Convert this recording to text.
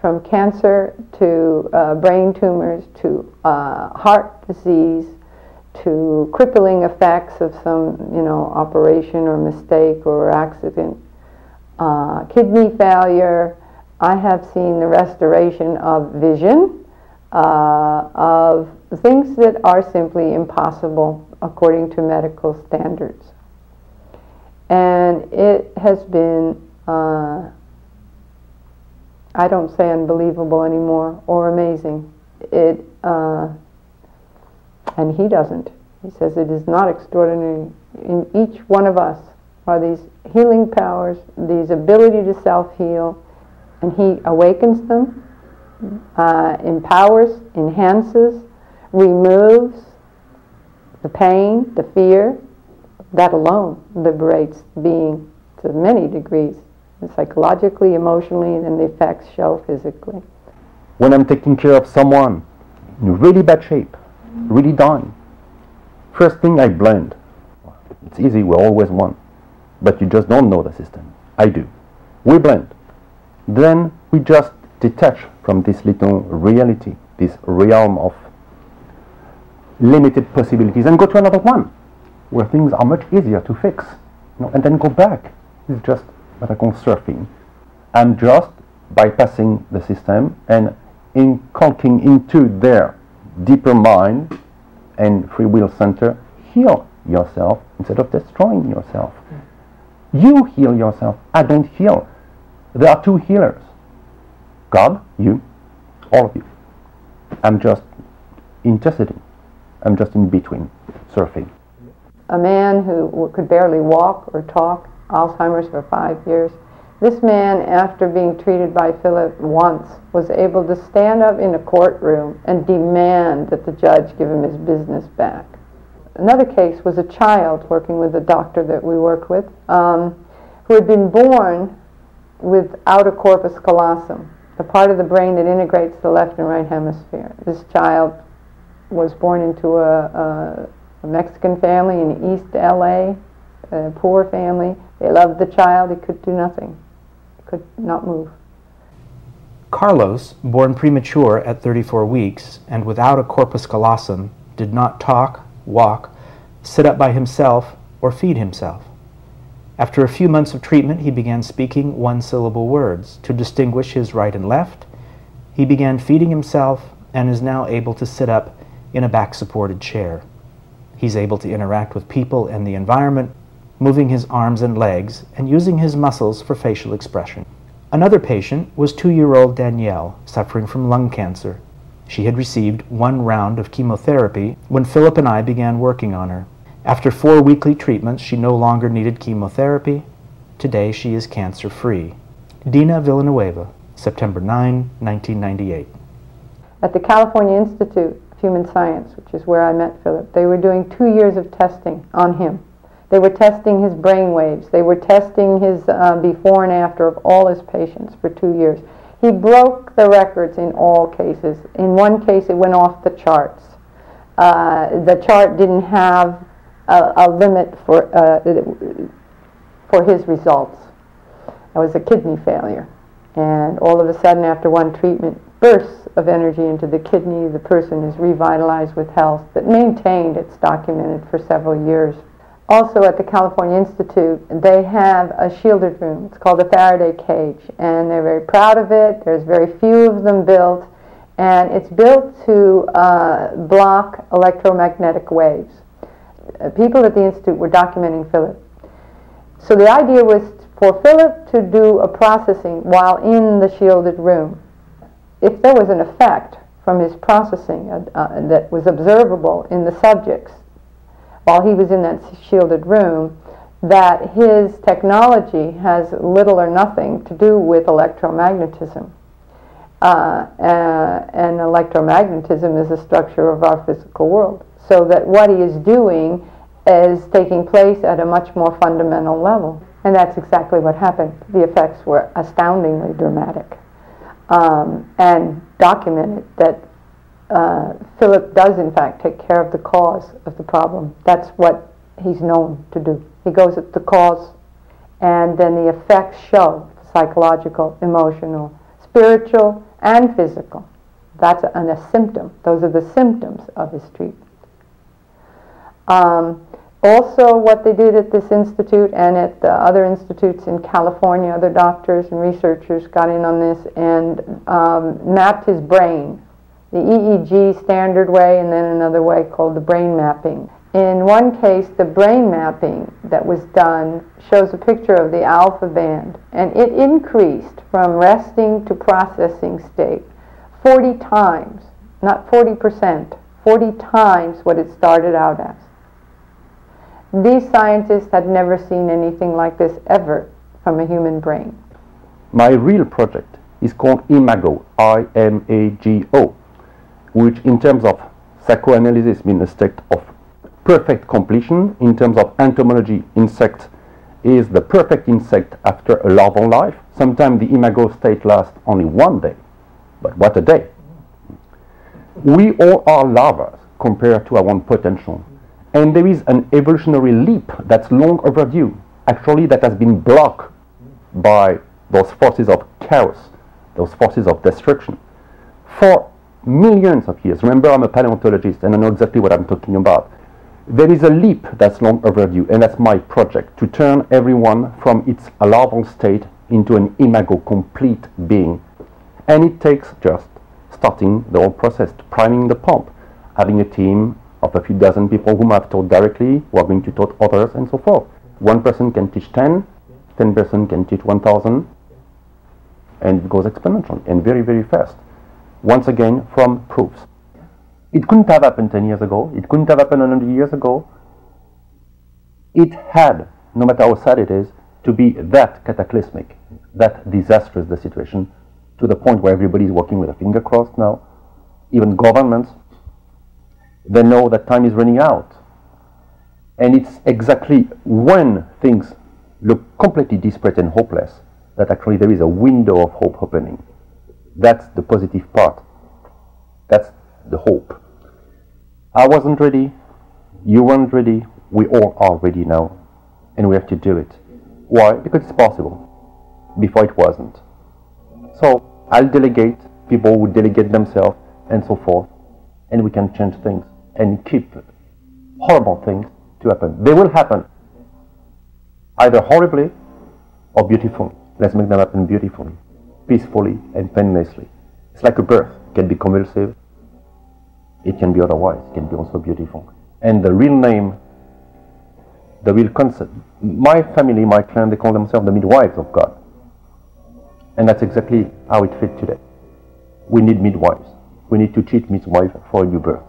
from cancer to brain tumors to heart disease to crippling effects of some, operation or mistake or accident, kidney failure. I have seen the restoration of vision, of things that are simply impossible according to medical standards. And it has been, I don't say unbelievable anymore, or amazing. And he doesn't. He says it is not extraordinary. In each one of us are these healing powers, these ability to self-heal, and he awakens them, empowers, enhances, removes the pain, the fear. That alone liberates the being to many degrees, psychologically, emotionally, and then the effects show physically. When I'm taking care of someone in really bad shape, really dying, first thing I blend. It's easy, we're always one. But you just don't know the system. I do. We blend. Then we just detach from this little reality, this realm of limited possibilities, and go to another one, where things are much easier to fix, and then go back. It's just what I call surfing. I'm just bypassing the system and inculcating into their deeper mind and free will center, heal yourself instead of destroying yourself. You heal yourself. I don't heal. There are two healers. God, you, all of you. I'm just interceding. I'm just in between, surfing. A man who could barely walk or talk, Alzheimer's for 5 years. This man, after being treated by Philip once, was able to stand up in a courtroom and demand that the judge give him his business back. Another case was a child working with a doctor that we worked with, who had been born without a corpus callosum, the part of the brain that integrates the left and right hemisphere. This child was born into a Mexican family in East LA, a poor family. They loved the child. He could do nothing. He could not move. Carlos, born premature at 34 weeks and without a corpus callosum, did not talk, walk, sit up by himself, or feed himself. After a few months of treatment, he began speaking one-syllable words. To distinguish his right and left, he began feeding himself and is now able to sit up in a back-supported chair. He's able to interact with people and the environment, moving his arms and legs and using his muscles for facial expression. Another patient was 2-year-old Danielle, suffering from lung cancer. She had received 1 round of chemotherapy when Philip and I began working on her. After 4 weekly treatments, she no longer needed chemotherapy. Today, she is cancer-free. Dina Villanueva, September 9, 1998. At the California Institute of Human Science, which is where I met Philip, they were doing 2 years of testing on him. They were testing his brain waves. They were testing his before and after of all his patients for 2 years. He broke the records in all cases. In one case, it went off the charts. The chart didn't have a limit for his results. It was a kidney failure. And all of a sudden, after one treatment, bursts of energy into the kidney. The person is revitalized with health that maintained, it's documented, for several years. Also at the California Institute, they have a shielded room. It's called a Faraday cage, and they're very proud of it. There's very few of them built, and it's built to block electromagnetic waves. People at the Institute were documenting Philip. So the idea was for Philip to do a processing while in the shielded room. If there was an effect from his processing that was observable in the subjects while he was in that shielded room, that his technology has little or nothing to do with electromagnetism. And electromagnetism is the structure of our physical world. So that what he is doing is taking place at a much more fundamental level. And that's exactly what happened. The effects were astoundingly dramatic. And documented that Philip does in fact take care of the cause of the problem. That's what he's known to do. He goes at the cause, and then the effects show psychological, emotional, spiritual, and physical. That's a symptom. Those are the symptoms of his treatment. Also, what they did at this institute and at the other institutes in California, other doctors and researchers got in on this and mapped his brain, the EEG standard way, and then another way called the brain mapping. In one case, the brain mapping that was done shows a picture of the alpha band, and it increased from resting to processing state 40 times, not 40%, 40 times what it started out as. These scientists had never seen anything like this ever from a human brain. My real project is called Imago, I-M-A-G-O, which in terms of psychoanalysis means a state of perfect completion. In terms of entomology, insect is the perfect insect after a larval life. Sometimes the Imago state lasts only 1 day, but what a day. We all are larvae compared to our own potential. And there is an evolutionary leap that's long overdue, actually that has been blocked by those forces of chaos, those forces of destruction. For millions of years, remember I'm a paleontologist and I know exactly what I'm talking about. There is a leap that's long overdue, and that's my project, to turn everyone from its larval state into an Imago complete being. And it takes just starting the whole process, priming the pump, having a team of a few dozen people whom I've taught directly, who are going to taught others, and so forth. One person can teach 10, 10 person can teach 1,000, and it goes exponentially, and very, very fast. Once again, from proofs. It couldn't have happened 10 years ago, it couldn't have happened 100 years ago. It had, no matter how sad it is, to be that cataclysmic, that disastrous the situation, to the point where everybody is walking with a finger crossed now. Even governments, they know that time is running out. And it's exactly when things look completely desperate and hopeless that actually there is a window of hope opening. That's the positive part. That's the hope. I wasn't ready, you weren't ready, we all are ready now, and we have to do it. Why? Because it's possible. Before it wasn't. So I'll delegate, people will delegate themselves, and so forth, and we can change things and keep horrible things to happen. They will happen, either horribly or beautifully. Let's make them happen beautifully, peacefully and painlessly. It's like a birth. It can be convulsive, it can be otherwise, it can be also beautiful. And the real name, the real concept, my family, my clan, they call themselves the midwives of God. And that's exactly how it fits today. We need midwives. We need to teach midwives for a new birth.